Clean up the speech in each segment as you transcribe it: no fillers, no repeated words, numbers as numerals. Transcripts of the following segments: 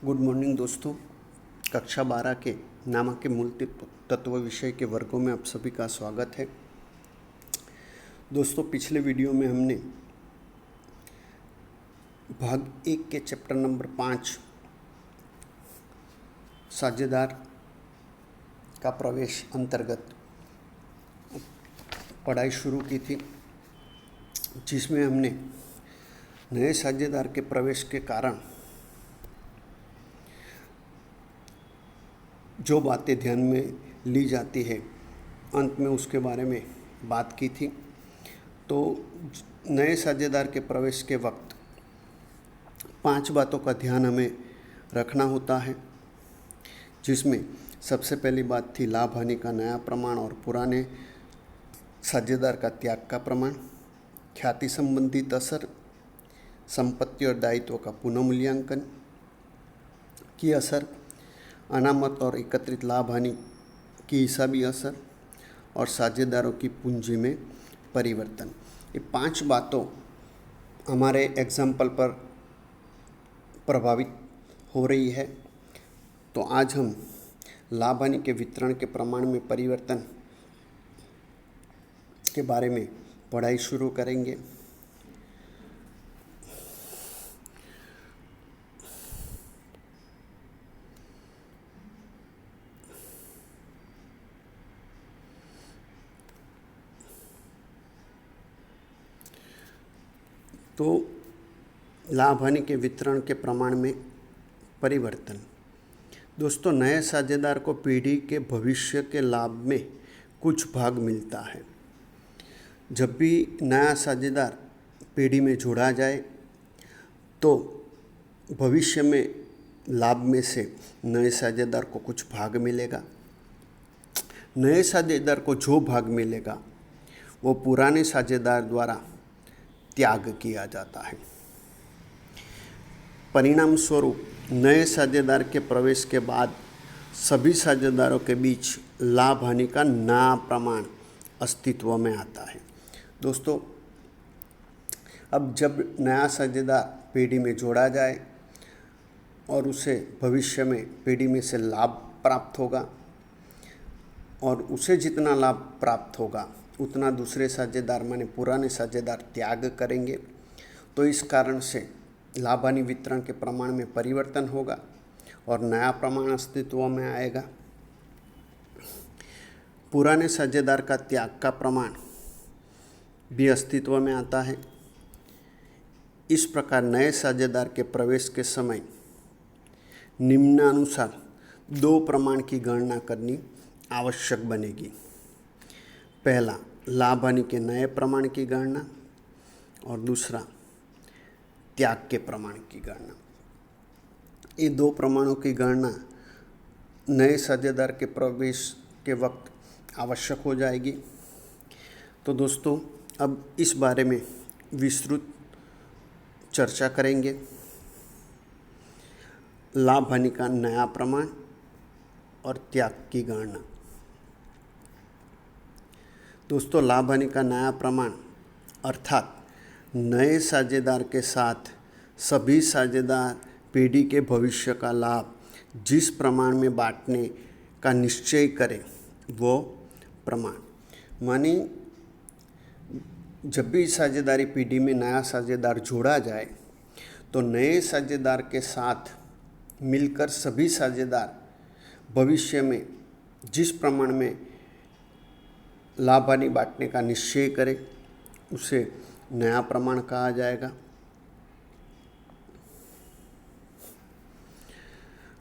Good morning दोस्तों। कक्षा 12 के नामक के मूल तत्व विषय के वर्गों में आप सभी का स्वागत है। दोस्तों, पिछले वीडियो में हमने भाग 1 के चैप्टर नंबर 5 साझेदार का प्रवेश अंतर्गत पढ़ाई शुरू की थी, जिसमें हमने नए साझेदार के प्रवेश के कारण जो बातें ध्यान में ली जाती है, अंत में उसके बारे में बात की थी। तो नए साझेदार के प्रवेश के वक्त 5 बातों का ध्यान हमें रखना होता है, जिसमें सबसे पहली बात थी लाभ हानि का नया प्रमाण और पुराने साझेदार का त्याग का प्रमाण, ख्याति संबंधित असर, संपत्ति और दायित्व का पुनर्मूल्यांकन की असर, अनामत और एकत्रित लाभ हानि की हिसाबी असर और साझेदारों की पूंजी में परिवर्तन। ये 5 बातों हमारे एग्जाम्पल पर प्रभावित हो रही है। तो आज हम लाभ हानि के वितरण के प्रमाण में परिवर्तन के बारे में पढ़ाई शुरू करेंगे। तो लाभ हानि के वितरण के प्रमाण में परिवर्तन। दोस्तों, नए साझेदार को पीढ़ी के भविष्य के लाभ में कुछ भाग मिलता है। जब भी नया साझेदार पीढ़ी में जोड़ा जाए तो भविष्य में लाभ में से नए साझेदार को कुछ भाग मिलेगा। नए साझेदार को जो भाग मिलेगा वो पुराने साझेदार द्वारा त्याग किया जाता है। परिणाम स्वरूप नए साझेदार के प्रवेश के बाद सभी साझेदारों के बीच लाभ हानि का नया प्रमाण अस्तित्व में आता है। दोस्तों, अब जब नया साझेदार पीढ़ी में जोड़ा जाए और उसे भविष्य में पीढ़ी में से लाभ प्राप्त होगा और उसे जितना लाभ प्राप्त होगा उतना दूसरे साझेदार माने पुराने साझेदार त्याग करेंगे। तो इस कारण से लाभ हानि वितरण के प्रमाण में परिवर्तन होगा और नया प्रमाण अस्तित्व में आएगा। पुराने साझेदार का त्याग का प्रमाण भी अस्तित्व में आता है। इस प्रकार नए साझेदार के प्रवेश के समय निम्नानुसार 2 प्रमाण की गणना करनी आवश्यक बनेगी। पहला, लाभ हानि के नए प्रमाण की गणना और दूसरा त्याग के प्रमाण की गणना। ये 2 प्रमाणों की गणना नए साझेदार के प्रवेश के वक्त आवश्यक हो जाएगी। तो दोस्तों, अब इस बारे में विस्तृत चर्चा करेंगे। लाभ हानि का नया प्रमाण और त्याग की गणना। दोस्तों, लाभ हानि का नया प्रमाण अर्थात नए साझेदार के साथ सभी साझेदार पीढ़ी के भविष्य का लाभ जिस प्रमाण में बांटने का निश्चय करें वो प्रमाण। मानी जब भी साझेदारी पीढ़ी में नया साझेदार जोड़ा जाए तो नए साझेदार के साथ मिलकर सभी साझेदार भविष्य में जिस प्रमाण में लाभ हानि बांटने का निश्चय करें उसे नया प्रमाण कहा जाएगा।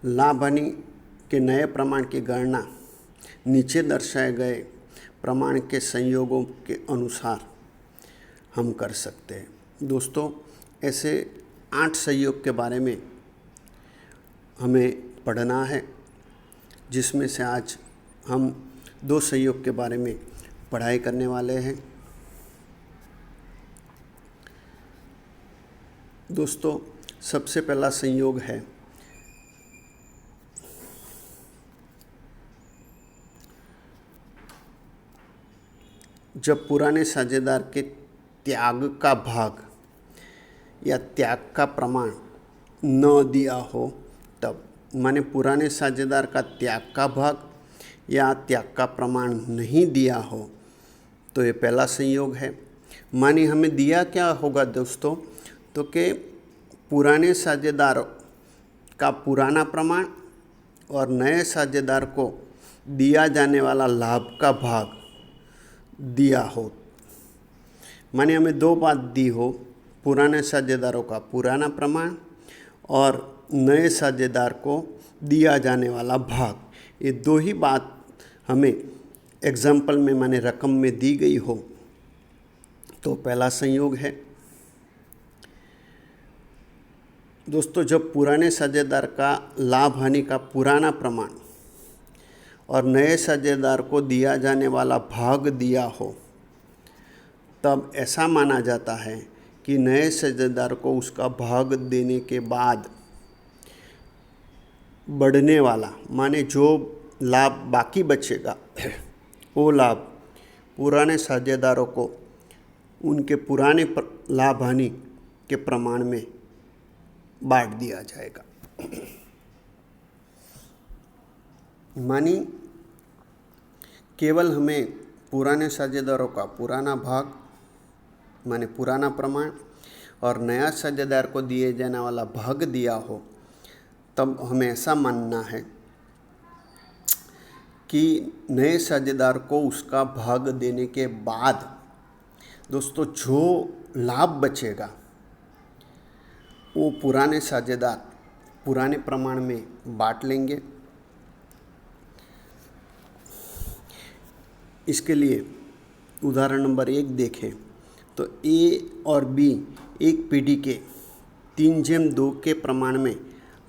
लाभ हानि के नए प्रमाण की गणना नीचे दर्शाए गए प्रमाण के संयोगों के अनुसार हम कर सकते हैं। दोस्तों, ऐसे 8 संयोग के बारे में हमें पढ़ना है, जिसमें से आज हम 2 संयोग के बारे में पढ़ाई करने वाले हैं। दोस्तों, सबसे पहला संयोग है जब पुराने साझेदार के त्याग का भाग या त्याग का प्रमाण न दिया हो तब, माने पुराने साझेदार का त्याग का भाग या त्याग का प्रमाण नहीं दिया हो तो ये पहला संयोग है। माने हमें दिया क्या होगा दोस्तों, तो कि पुराने साझेदार का पुराना प्रमाण और नए साझेदार को दिया जाने वाला लाभ का भाग दिया हो। माने हमें दो बात दी हो, पुराने साझेदारों का पुराना प्रमाण और नए साझेदार को दिया जाने वाला भाग, ये दो ही बात हमें एग्जाम्पल में माने रकम में दी गई हो तो पहला संयोग है। दोस्तों, जब पुराने साझेदार का लाभ हानि का पुराना प्रमाण और नए साझेदार को दिया जाने वाला भाग दिया हो तब ऐसा माना जाता है कि नए साझेदार को उसका भाग देने के बाद बढ़ने वाला, माने जो लाभ बाकी बचेगा वो लाभ पुराने साझेदारों को उनके पुराने लाभ हानि के प्रमाण में बांट दिया जाएगा। मानी केवल हमें पुराने साझेदारों का पुराना भाग माने पुराना प्रमाण और नया साझेदार को दिए जाने वाला भाग दिया हो तब हमें ऐसा मानना है कि नए साझेदार को उसका भाग देने के बाद दोस्तों जो लाभ बचेगा वो पुराने साझेदार पुराने प्रमाण में बांट लेंगे। इसके लिए उदाहरण नंबर 1 देखें तो ए और बी एक पीढ़ी के 3/2 के प्रमाण में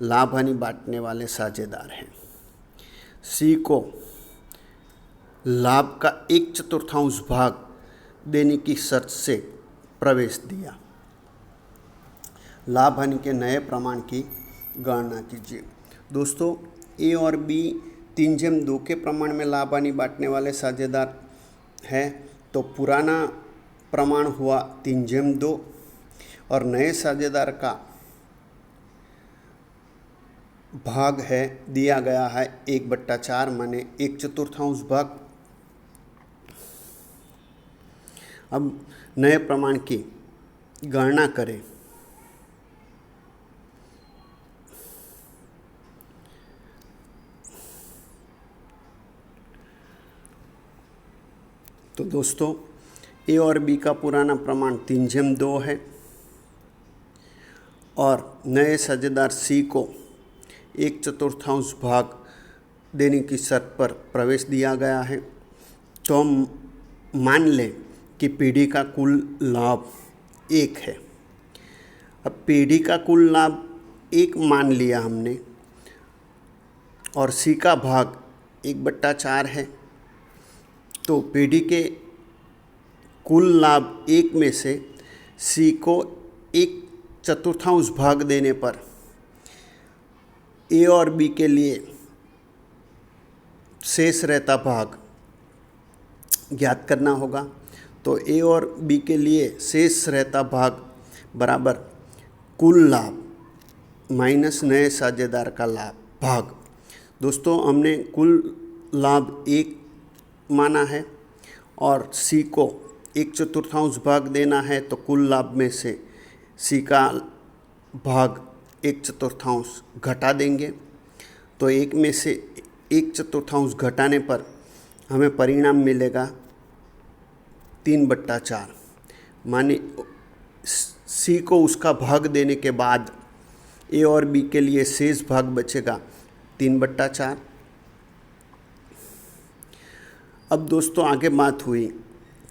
लाभ हानि बांटने वाले साझेदार हैं। सी को लाभ का 1/4 भाग देने की शर्त से प्रवेश दिया। लाभ हानि के नए प्रमाण की गणना कीजिए। दोस्तों, ए और बी 3/2 के प्रमाण में लाभ हानि बांटने वाले साझेदार हैं तो पुराना प्रमाण हुआ 3/2 और नए साझेदार का भाग है दिया गया है 1/4 माने 1/4 भाग। अब नए प्रमाण की गणना करें। तो दोस्तों, ए और बी का पुराना प्रमाण 3/2 है और नए साझेदार सी को 1/4 भाग देने की शर्त पर प्रवेश दिया गया है। तो हम मान लें कि पीढ़ी का कुल लाभ 1 है। अब पीढ़ी का कुल लाभ 1 मान लिया हमने और सी का भाग 1/4 है, तो पीढ़ी के कुल लाभ 1 में से सी को 1/4 भाग देने पर ए और बी के लिए शेष रहता भाग ज्ञात करना होगा। तो ए और बी के लिए शेष रहता भाग बराबर कुल लाभ माइनस नए साझेदार का लाभ भाग। दोस्तों, हमने कुल लाभ 1 माना है और सी को 1/4 भाग देना है, तो कुल लाभ में से सी का भाग 1/4 घटा देंगे। तो 1 में से 1/4 घटाने पर हमें परिणाम मिलेगा 3/4। माने सी को उसका भाग देने के बाद ए और बी के लिए शेष भाग बचेगा 3/4। अब दोस्तों, आगे बात हुई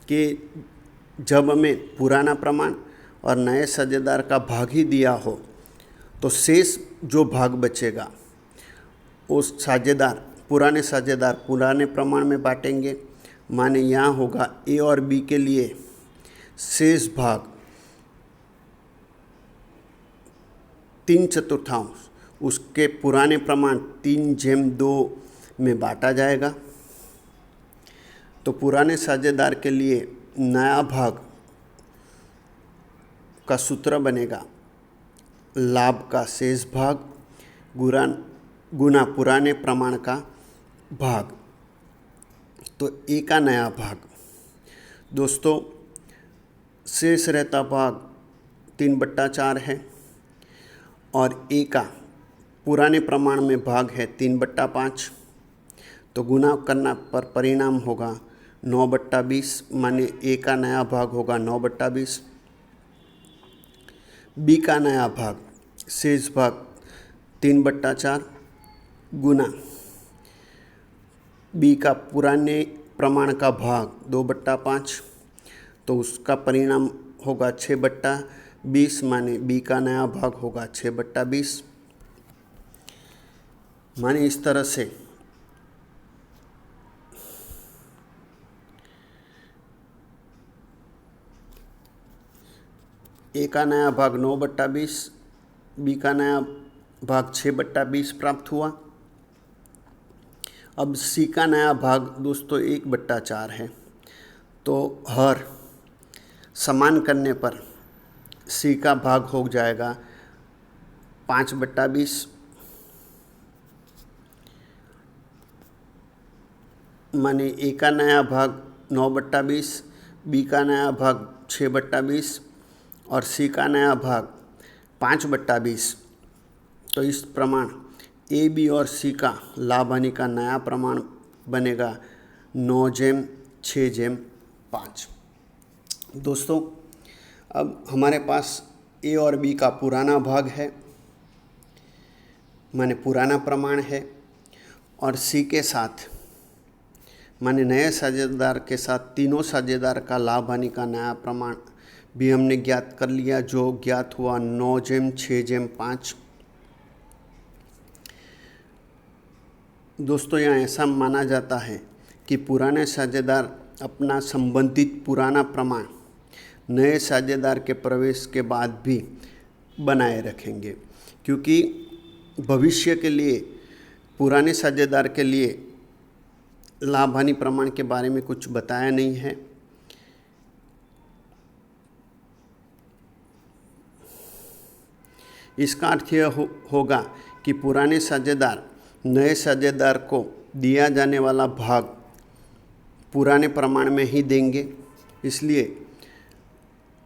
कि जब हमें पुराना प्रमाण और नए साझेदार का भाग ही दिया हो तो शेष जो भाग बचेगा उस साझेदार पुराने प्रमाण में बांटेंगे। माने यहाँ होगा ए और बी के लिए शेष भाग 3/4 उसके पुराने प्रमाण 3/2 में बांटा जाएगा। तो पुराने साझेदार के लिए नया भाग का सूत्र बनेगा लाभ का शेष भाग गुना गुना पुराने प्रमाण का भाग। तो ए का नया भाग दोस्तों, शेष रहता भाग 3/4 है और ए का पुराने प्रमाण में भाग है 3/5। तो गुना करना पर परिणाम होगा 9/20, माने ए का नया भाग होगा 9/20। बी का नया भाग शेष भाग 3/4 गुना बी का पुराने प्रमाण का भाग 2/5, तो उसका परिणाम होगा 6/20, माने बी का नया भाग होगा 6/20। माने इस तरह से ए का नया भाग 9/20, बी का नया भाग 6/20 प्राप्त हुआ। अब सी का नया भाग दोस्तों 1/4 है, तो हर समान करने पर सी का भाग हो जाएगा 5/20, माने ए का नया भाग 9/20, बी का नया भाग 6/20 और सी का नया भाग 5/20। तो इस प्रमाण ए, बी और सी का लाभ हानि का नया प्रमाण बनेगा 9/6/5। दोस्तों, अब हमारे पास ए और बी का पुराना भाग है, माने पुराना प्रमाण है, और सी के साथ माने नए साझेदार के साथ तीनों साझेदार का लाभ हानि का नया प्रमाण भी हमने ज्ञात कर लिया, जो ज्ञात हुआ 9/6/5। दोस्तों, यहाँ ऐसा माना जाता है कि पुराने साझेदार अपना संबंधित पुराना प्रमाण नए साझेदार के प्रवेश के बाद भी बनाए रखेंगे, क्योंकि भविष्य के लिए पुराने साझेदार के लिए लाभ हानि प्रमाण के बारे में कुछ बताया नहीं है। इसका अर्थ यह होगा कि पुराने साझेदार नए साझेदार को दिया जाने वाला भाग पुराने प्रमाण में ही देंगे, इसलिए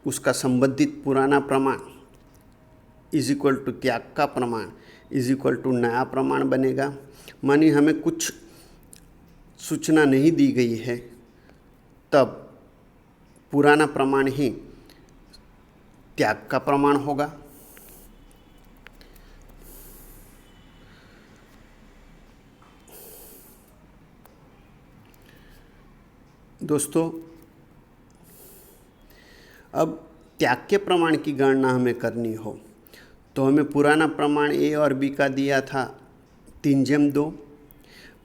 उसका संबंधित पुराना प्रमाण = त्याग का प्रमाण = नया प्रमाण बनेगा। मानी हमें कुछ सूचना नहीं दी गई है, तब पुराना प्रमाण ही त्याग का प्रमाण होगा। दोस्तों, अब त्याग के प्रमाण की गणना हमें करनी हो तो हमें पुराना प्रमाण ए और बी का दिया था 3/2,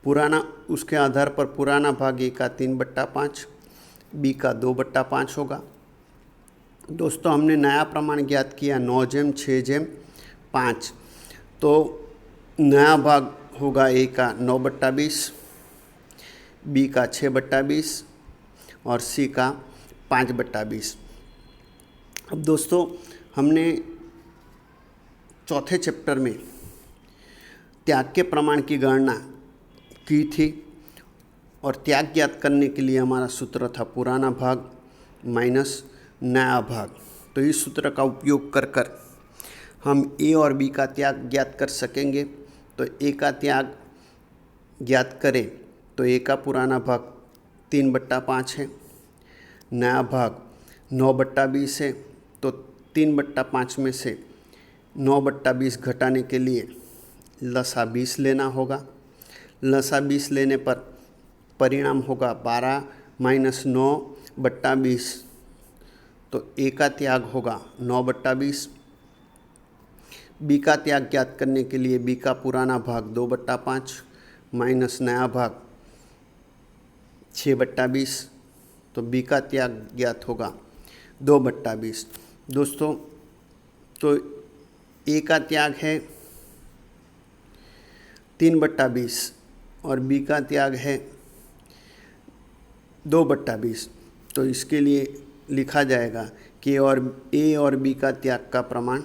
पुराना उसके आधार पर पुराना भाग ए का 3/5, बी का 2/5 होगा। दोस्तों, हमने नया प्रमाण ज्ञात किया 9/6/5, तो नया भाग होगा ए का 9/20, बी का 6/20 और सी का 5/20। अब दोस्तों, हमने चौथे चैप्टर में त्याग के प्रमाण की गणना की थी और त्याग ज्ञात करने के लिए हमारा सूत्र था पुराना भाग माइनस नया भाग। तो इस सूत्र का उपयोग कर हम ए और बी का त्याग ज्ञात कर सकेंगे। तो ए का त्याग ज्ञात करें तो ए का पुराना भाग 3/5 है, नया भाग 9/20 है, तो 3/5 में से 9/20 घटाने के लिए लसा 20 लेना होगा। लसा 20 लेने पर परिणाम होगा 12 - 9/20, तो ए का त्याग होगा 9/20। बी का त्याग ज्ञात करने के लिए बी का पुराना भाग 2/5 माइनस नया भाग 6/20, तो बी का त्याग ज्ञात होगा 2/20। दोस्तों, तो ए का त्याग है 3/20 और बी का त्याग है 2/20, तो इसके लिए लिखा जाएगा कि ए और बी का त्याग का प्रमाण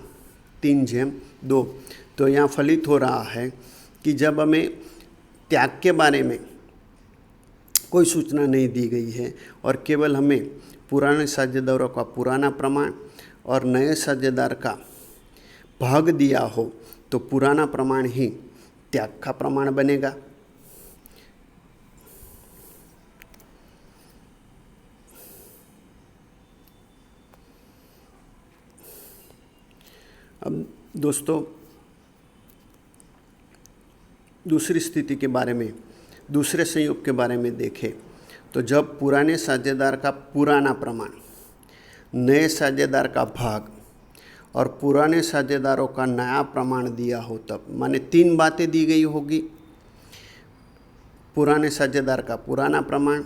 3/2। तो यहाँ फलित हो रहा है कि जब हमें त्याग के बारे में कोई सूचना नहीं दी गई है और केवल हमें पुराने साझेदारों का पुराना प्रमाण और नए साझेदार का भाग दिया हो तो पुराना प्रमाण ही त्याग का प्रमाण बनेगा। अब दोस्तों दूसरी स्थिति के बारे में, दूसरे संयोग के बारे में देखें तो जब पुराने साझेदार का पुराना प्रमाण, नए साझेदार का भाग और पुराने साझेदारों का नया प्रमाण दिया हो तब, माने 3 बातें दी गई होगी। पुराने साझेदार का पुराना प्रमाण,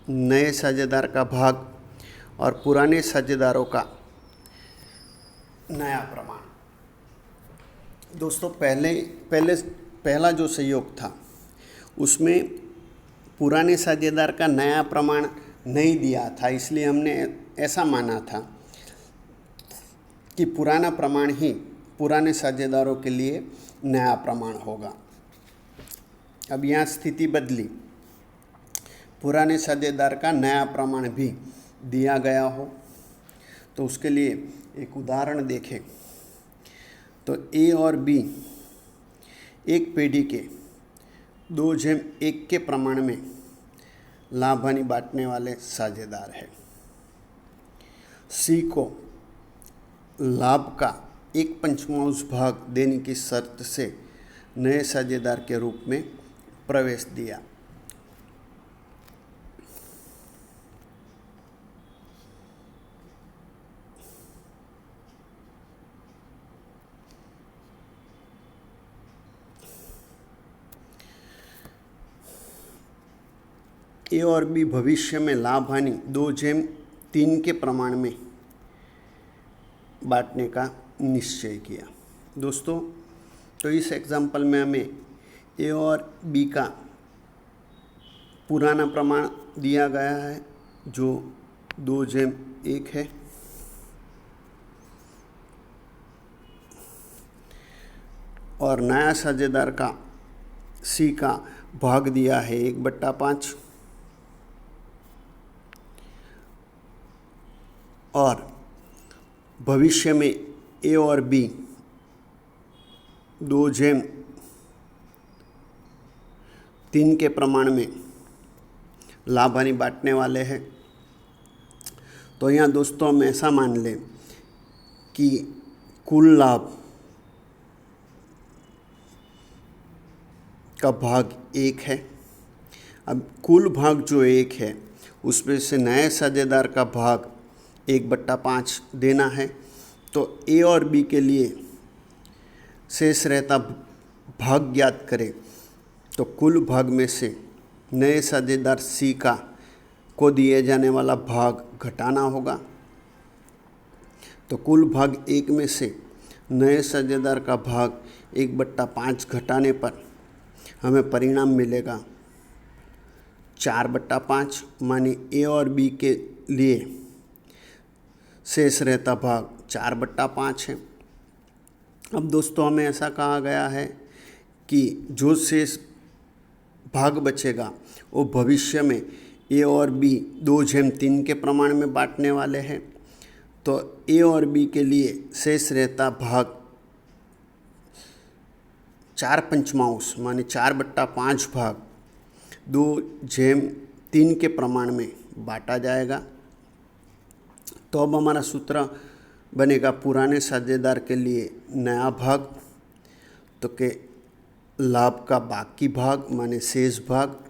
नए साझेदार का भाग और पुराने साझेदारों का नया प्रमाण। दोस्तों पहला जो संयोग था उसमें पुराने साझेदार का नया प्रमाण नहीं दिया था, इसलिए हमने ऐसा माना था कि पुराना प्रमाण ही पुराने साझेदारों के लिए नया प्रमाण होगा। अब यहाँ स्थिति बदली, पुराने साझेदार का नया प्रमाण भी दिया गया हो तो उसके लिए एक उदाहरण देखें तो ए और बी एक पेढ़ी के 2:1 के प्रमाण में लाभ हानि बांटने वाले साझेदार है। सी को लाभ का 1/5 भाग देने की शर्त से नए साझेदार के रूप में प्रवेश दिया। ए और बी भविष्य में लाभ हानि 2:3 के प्रमाण में बांटने का निश्चय किया। दोस्तों तो इस एग्जाम्पल में हमें ए और बी का पुराना प्रमाण दिया गया है जो 2:1 है और नया साझेदार का सी का भाग दिया है 1/5 और भविष्य में ए और बी 2:3 के प्रमाण में लाभ हानि बांटने वाले हैं। तो यहाँ दोस्तों हम ऐसा मान लें कि कुल लाभ का भाग 1 है। अब कुल भाग जो 1 है उसमें से नए साझेदार का भाग 1/5 देना है। तो ए और बी के लिए शेष रहता भाग ज्ञात करें तो कुल भाग में से नए साझेदार सी को दिए जाने वाला भाग घटाना होगा। तो कुल भाग 1 में से नए साझेदार का भाग 1/5 घटाने पर हमें परिणाम मिलेगा 4/5, माने ए और बी के लिए शेष रहता भाग 4/5 है। अब दोस्तों हमें ऐसा कहा गया है कि जो शेष भाग बचेगा वो भविष्य में ए और बी 2:3 के प्रमाण में बांटने वाले हैं। तो ए और बी के लिए शेष रहता भाग 4/5 माने 4/5 भाग 2:3 के प्रमाण में बांटा जाएगा। तो अब हमारा सूत्र बनेगा पुराने साझेदार के लिए नया भाग, तो के लाभ का बाकी भाग माने शेष भाग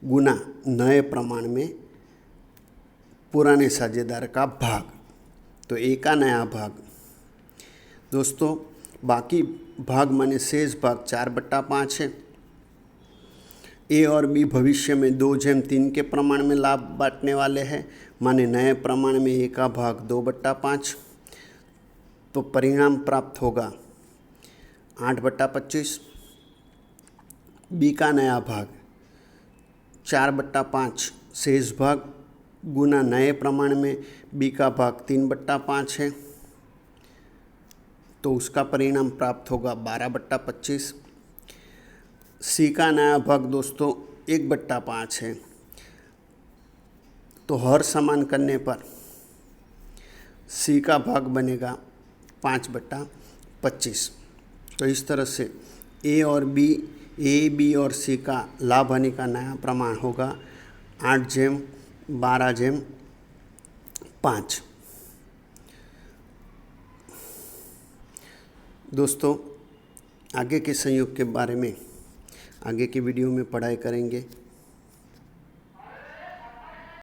गुना नए प्रमाण में पुराने साझेदार का भाग, तो ए का नया भाग। दोस्तों बाकी भाग माने शेष भाग 4/5 है। ए और बी भविष्य में 2:3 के प्रमाण में लाभ बांटने वाले हैं, माने नए प्रमाण में ए का भाग 2/5। तो परिणाम प्राप्त होगा 8/25। बी का नया भाग 4/5 शेष भाग गुना नए प्रमाण में बी का भाग 3/5 है। तो उसका परिणाम प्राप्त होगा 12/25। सी का नया भाग दोस्तों 1/5 है, तो हर समान करने पर सी का भाग बनेगा 5/25। तो इस तरह से ए बी और सी का लाभ हानि का नया प्रमाण होगा 8/12/5। दोस्तों, आगे के संयोग के बारे में आगे की वीडियो में पढ़ाई करेंगे।